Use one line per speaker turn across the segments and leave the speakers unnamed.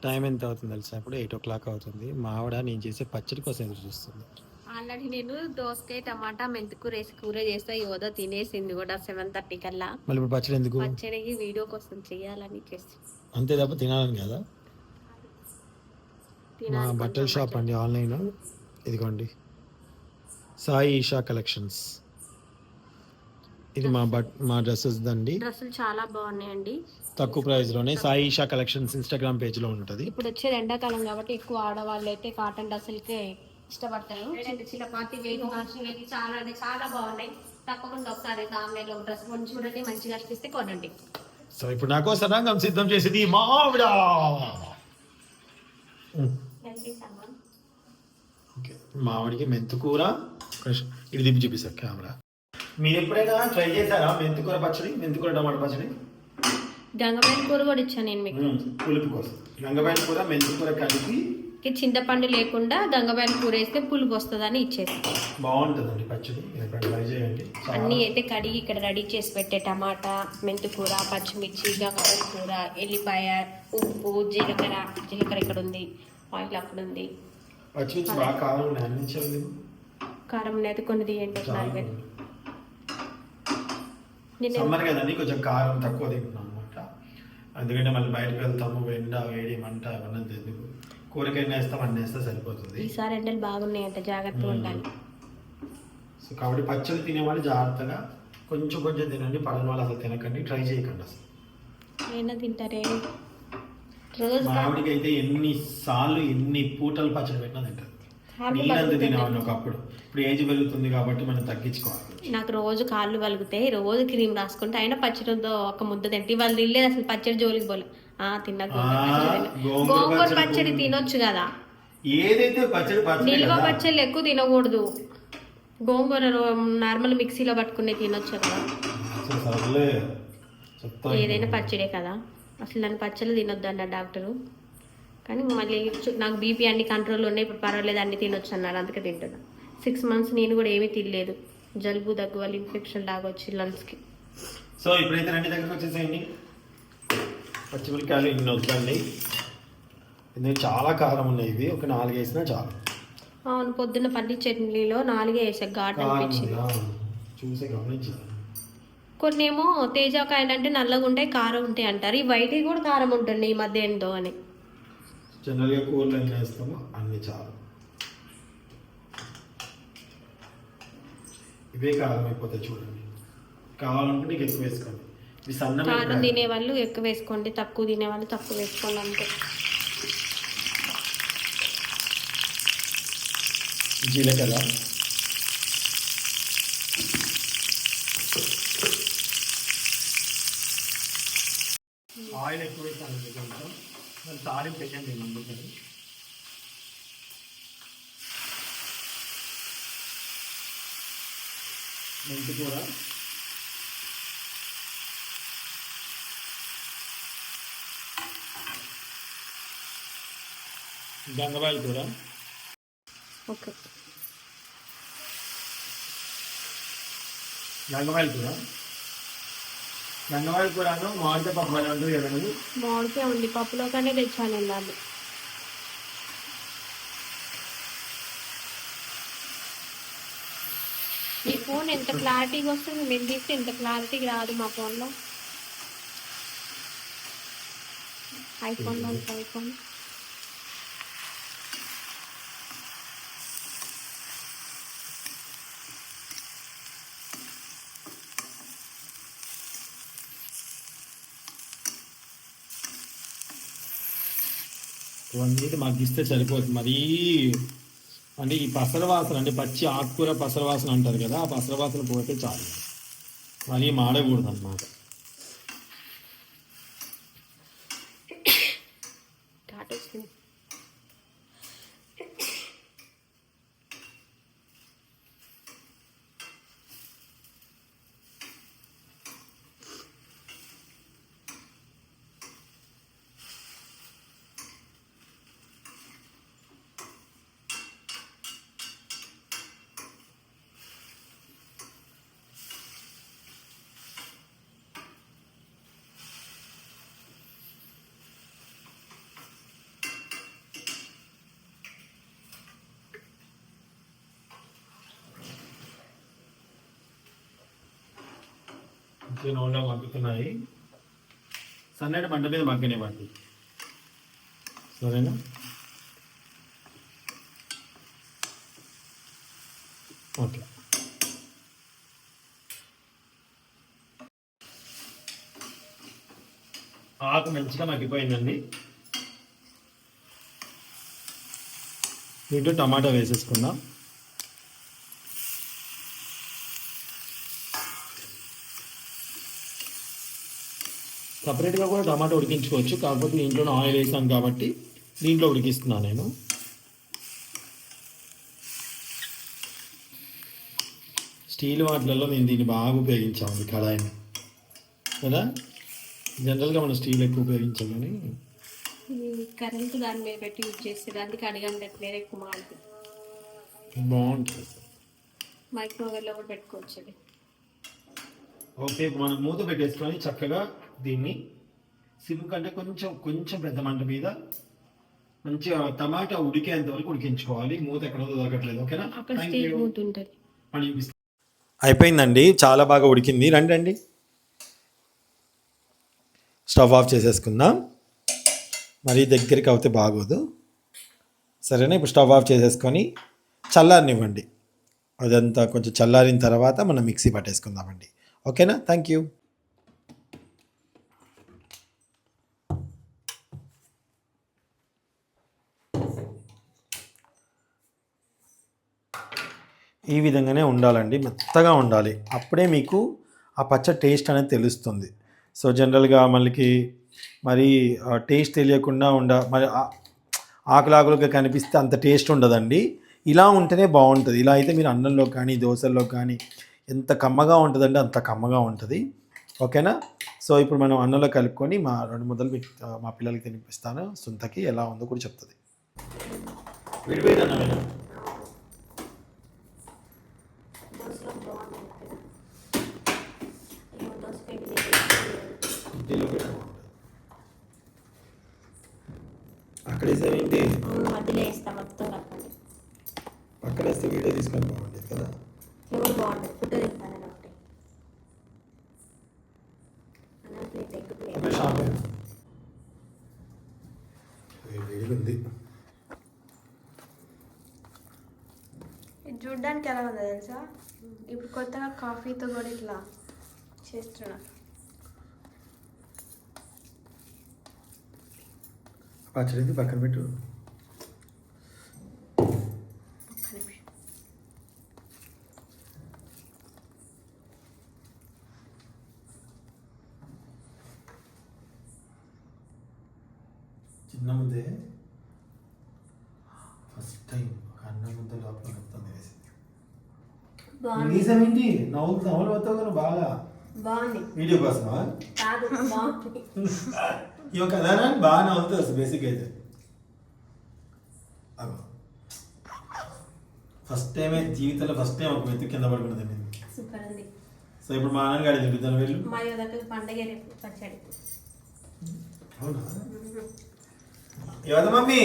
Time ఎంత అవుతుంది తెలుసా? ఇప్పుడు 8 o'clock అవుతుంది. మా ఆవిడ నేను చేసే పచ్చడి కోసం ఎదురు చూస్తుంది.
ఆల్రెడీ నేను దోసకాయ టమాటా మెంతికూర వేసి కూర చేస్తా యోదో తినేసింది కూడా 7:30 కల్లా.
మళ్ళీ ఇప్పుడు పచ్చడి ఎందుకు?
పచ్చడికి వీడియో కోసం చేయాలని చేస్తాను.
అంతే తప్ప తినాలని కదా. మా బట్టల షాప్ అండి, ఆన్లైన్. ఇదిగోండి, సాయి ఈషా కలెక్షన్స్. ఇది మా డ్రెస్సెస్ దండి.
డ్రెస్సులు చాలా బాగున్నాయండి,
తక్కువ ప్రైస్ లోనే. Sai Esha collections Instagram page లో ఉంటుంది.
ఇప్పుడు వచ్చేది ఎండాకాలం కాబట్టి ఎక్కువ ఆడవాళ్ళు అయితే కాటన్ డ్రెస్సులకే ఇష్టపడతారు. చిన్న చిన్న పార్టీ వేలు హాస్టల్ చాలా అంటే చాలా బాగున్నాయి. తప్పకుండా ఒకసారి ఆన్లైన్ లో డ్రెస్ కొని చూడండి, మంచిగా అనిపిస్తే కొనండి.
సో ఇప్పుడు నా కోసం రంగం సిద్ధం చేసేది మా ఆవిడ. మామిడికి మెంతుకూర. ఇది దిప్పి చూపిస్తారు కెమెరా. మీరు ఎప్పుడైనా ట్రై చేశారా మెంతుకూర పచ్చడి, మెంతుకూర టమాటా పచ్చడి?
గంగబాయిల కూర కూడా ఇచ్చాను నేను మీకు
పులుపు కోసం. గంగబాయిల కూర మెంతుకూర కలిపి
చింతపండు లేకుండా గంగబాయిల కూర వేస్తే పులుపు వస్తుందని ఇచ్చేది.
బాగుంటుందండి పచ్చడి, ట్రై చేయండి.
అన్నీ అయితే కడిగి ఇక్కడ రెడీ చేసి పెట్టే టమాటా, మెంతుకూర, పచ్చిమిర్చి, గంగబాయిల కూర, ఎల్లిపాయ, ఉప్పు, జీలకర్ర ఇక్కడ ఉంది, ఆయిల్ అక్కడ ఉంది.
పచ్చిమిర్చి బాగా కారం ఉన్నాయి,
కారం అయితే కొన్ని తీయండి.
సమ్మర్ కదండి, కొంచెం కారం తక్కువ తింటున్నాం అనమాట. ఎందుకంటే మళ్ళీ బయటకు వెళ్తాము, ఎండ వేడి మంట అవన్నీ ఎందుకు, కూరగాయలు వేస్తాం, అన్నీ వేస్తే సరిపోతుంది.
ఈసారి ఎండలు బాగున్నాయంట, జాగ్రత్తగా ఉండాలి.
సో కాబట్టి పచ్చడి తినేవాళ్ళు జాగ్రత్తగా కొంచెం కొంచెం తినండి, పడని వాళ్ళు అసలు తినకండి, ట్రై చేయకండి అసలు.
అయినా తింటారే.
మామిడికి అయితే ఎన్ని పూటలు పచ్చడి పెట్టినా తింటారు. నీళ్ళంతా తినేవాళ్ళు ఒకప్పుడు, ఇప్పుడు ఏజ్ పెరుగుతుంది కాబట్టి మనం తగ్గించుకోవాలి.
నాకు రోజు కాళ్ళు వలుగుతాయి, రోజు క్రీమ్ రాసుకుంటే అయినా పచ్చడితో ఒక ముద్ద తింటే వాళ్ళు తినలేదు అసలు. పచ్చడి జోలికి పోలే. తిన్నా గోంగూర పచ్చడి తినొచ్చు కదా.
ఏదైతే పచ్చడి
నిల్వ పచ్చళ్ళు ఎక్కువ తినకూడదు. గోంగూర నార్మల్ మిక్సీలో పట్టుకునే తినొచ్చు కదా. ఏదైనా పచ్చడే కదా, అసలు నన్ను పచ్చళ్ళు తినొద్దు అన్న డాక్టరు. కానీ మళ్ళీ నాకు బీపీ అన్ని కంట్రోల్లో ఉన్నాయి, ఇప్పుడు పర్వాలేదు అన్ని తినొచ్చు అన్నారు, అందుకే తింటున్నా. 6 months నేను కూడా ఏమీ తినలేదు. జలుబు దగ్గు వల్ల ఇన్ఫెక్షన్ లాగా వచ్చి లంగ్స్కి.
సో ఇప్పుడైతే రండి దగ్గరకు వచ్చేసేయండి. పచ్చిమిరకాయలు ఇన్ని వద్దండి, ఎందుకంటే చాలా కారం ఉన్నాయి. ఇవి ఒక 4 వేసినా చాలు.
అవును, పొద్దున్న పల్లి చట్నీలో 4 వేసా, ఘాట్ అనిపించింది.
చూసే గమనించాను.
కొన్ని ఏమో తేజాకాయలు అంటే నల్లగా ఉంటాయి, కారం ఉంటాయి అంటారు. ఈ వైట్ కూడా కారం ఉంటుంది ఈ మధ్య ఏంటో అని.
జనరల్గా కూరలు ఎన్ని వేస్తామో అన్ని చాలు. ఇవే కారం అయిపోతాయి చూడండి. కావాలనుకుంటే ఎక్కువ వేసుకోండి.
కారం తినేవాళ్ళు ఎక్కువ వేసుకోండి, తక్కువ తినేవాళ్ళు తక్కువ వేసుకోండి అంతే.
జీలకర్ర, ఆయిల్ ఎక్కువ వేస్తాను కొంచెం, మరి తాలింపు పెట్టండి అందుకని. మెంతికూర, గంగబాయిల కూర,
ఓకే
గంగబాయిల కూర. గంగబాయిల కూరను మామిడికాయ పప్పు అని ఉంటుంది కదండి.
మామిడికాయ ఉంది, పప్పులో కానీ తెచ్చాను వెళ్ళాలి. ఈ ఫోన్ ఎంత క్లారిటీగా వస్తుంది, మేము తీస్తే ఎంత క్లారిటీగా రాదు మా ఫోన్లో. ఐఫోన్లో ఐఫోన్
ఇవన్నీ మాకు ఇస్తే సరిపోతుంది. మరీ అంటే ఈ పసర వాసన, అంటే పచ్చి ఆకుకూర పసర వాసన అంటారు కదా, ఆ పసర వాసన పోతే చాలు, మరీ మాడకూడదు అన్నమాట. నూనెలో మగ్గుతున్నాయి. సన్నటి మంట మీద మగ్గనివ్వండి, సరేనా? ఓకే. ఆకు మంచిగా మగ్గిపోయిందండి. దీంట్లో టమాటా వేసేసుకుందాం. సపరేట్గా కూడా టమాటా ఉడికించుకోవచ్చు, కాకపోతే దీంట్లో ఆయిల్ వేసాం కాబట్టి దీంట్లో ఉడికిస్తున్నాను నేను. స్టీల్ వాటిలలో నేను దీన్ని బాగా ఉపయోగించాము, కడాయిని కదా. జనరల్గా మనం స్టీల్ ఎక్కువ ఉపయోగించాం, కానీ
కరెంట్ దాని మీద పెట్టి యూజ్ చేసేది, అందుకే అడిగాను పెట్టలేదు. ఎక్కువ మాడుతుంది,
బాగుంటుంది.
మైక్రోవేవ్లో కూడా పెట్టుకోవచ్చు అది.
ఓకే, మనం మూత పెట్టేసుకొని చక్కగా దీన్ని సిమ్ కంటే కొంచెం కొంచెం పెద్ద మంట మీద మంచిగా టమాటా ఉడికేంత వరకు ఉడికించుకోవాలి. మూత ఎక్కడ దొరకట్లేదు, ఓకేనా? అయిపోయిందండి, చాలా బాగా ఉడికింది. రండి రండి, స్టవ్ ఆఫ్ చేసేసుకుందాం. మరీ దగ్గరికి అవుతే బాగోదు, సరేనా? ఇప్పుడు స్టవ్ ఆఫ్ చేసేసుకొని చల్లారనివ్వండి. అదంతా కొంచెం చల్లారిన తర్వాత మనం మిక్సీ పట్టేసుకుందామండి, ఓకేనా? Thank you. ఈ విధంగానే ఉండాలండి, మెత్తగా ఉండాలి, అప్పుడే మీకు ఆ పచ్చడి టేస్ట్ అనేది తెలుస్తుంది. సో జనరల్గా మరి టేస్ట్ తెలియకుండా మరి ఆకులాకులుగా కనిపిస్తే అంత టేస్ట్ ఉండదండి. ఇలా ఉంటేనే బాగుంటుంది. ఇలా అయితే మీరు అన్నంలో కానీ దోశల్లో కానీ ఎంత కమ్మగా ఉంటుందంటే అంత కమ్మగా ఉంటుంది, ఓకేనా? సో ఇప్పుడు మనం అన్నంలో కలుపుకొని మా 2 ముద్దలు మా పిల్లలకి తినిపిస్తాను. సుంతకి ఎలా ఉందో కూడా చెప్తుంది. అక్కడేసేంటి
మధ్యలో వేస్తా మొత్తం కలపండి.
పక్కన వేస్తే వీడియో తీసుకొని బాగుంటుంది కదా.
ఫ్లేవర్ బాగుంటుంది. ఫుడ్ తింటాను ఒకటి అన్నం ప్లేట్ ఎగ్ ప్లేట్
ఉంది.
ఇది చూడ్డానికి ఎలా ఉందో తెలుసా? ఇప్పుడు కొత్తగా కాఫీతో కూడా ఇట్లా చేస్తున్నా.
పచ్చడి పక్కన పెట్టు. చిన్న ముద్దే ఫస్ట్ టైం ఒక అన్నం ముద్ద లోపల మొత్తం వేసింది. నిజమేంటి నవ్వులు వస్తావు బాగా
బాగుంది.
వీడియో కోసమా? ఈ ఒక కథ బాగా నవ్వుతుంది అసలు. బేసిక్ అయితే ఫస్ట్ టైమే జీవితంలో ఫస్ట్ టైం ఒక వ్యక్తి కింద పడుకున్నది.
సూపర్ ఉంది.
సో ఇప్పుడు మా నాన్నగాడి తిరుగుతాను వెళ్ళు.
మా యువతకు పండగ రేపు పచ్చడి.
అవునా? యువత మమ్మీ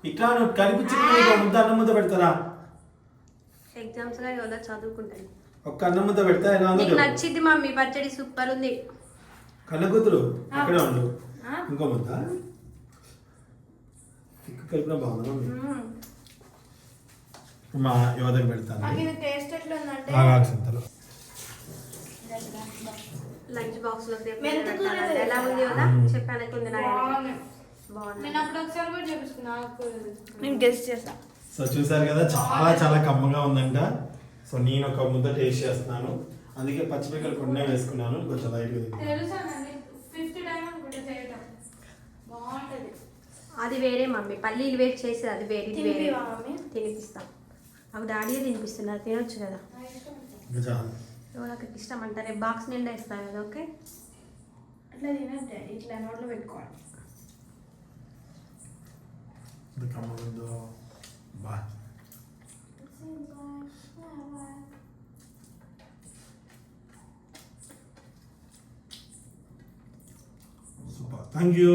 ఇట్లా నువ్వు కనిపించి ముద్ద అన్నం ముద్ద పెడతారా?
ఎగ్జామ్స్ గా యువత చదువుకుంటాను.
ఒక్క అన్నం ముద్ద పెడతా ఎలా ఉందో
నచ్చింది మమ్మీ. పచ్చడి సూపర్ ఉంది.
కన్న కూతురు అక్కడే ఉండు. ఇంకో ముద్ద కలిపిన బాగుంది. మా యువతకు పెడతాను.
లంచ్ బాక్స్ లో ఎలా ఉంది కదా చెప్పాను. నేను గెస్ట్ చేసా.
సో చూసారు కదా, చాలా చాలా కమ్మగా ఉందంట. సో నేను ఒక ముద్ద టేస్ట్ చేస్తున్నాను, అందుకే పచ్చిమిరపకాయలు కొన్ని వేసుకున్నాను. కొంచెం లైట్
అది వేరే మమ్మీ. పల్లీలు వేస్ట్ చేసేది అది వేరే. తినిపిస్తాం. నాకు డాడీ తినిపిస్తున్నారు, తినొచ్చు కదా. నాకు ఇష్టం అంట. రేపు బాక్స్ నిండా ఇస్తాను కదా. ఓకే, అట్లా తినద్దు, ఇట్లా నోట్లో పెట్టుకోవాలి.
Super, thank you.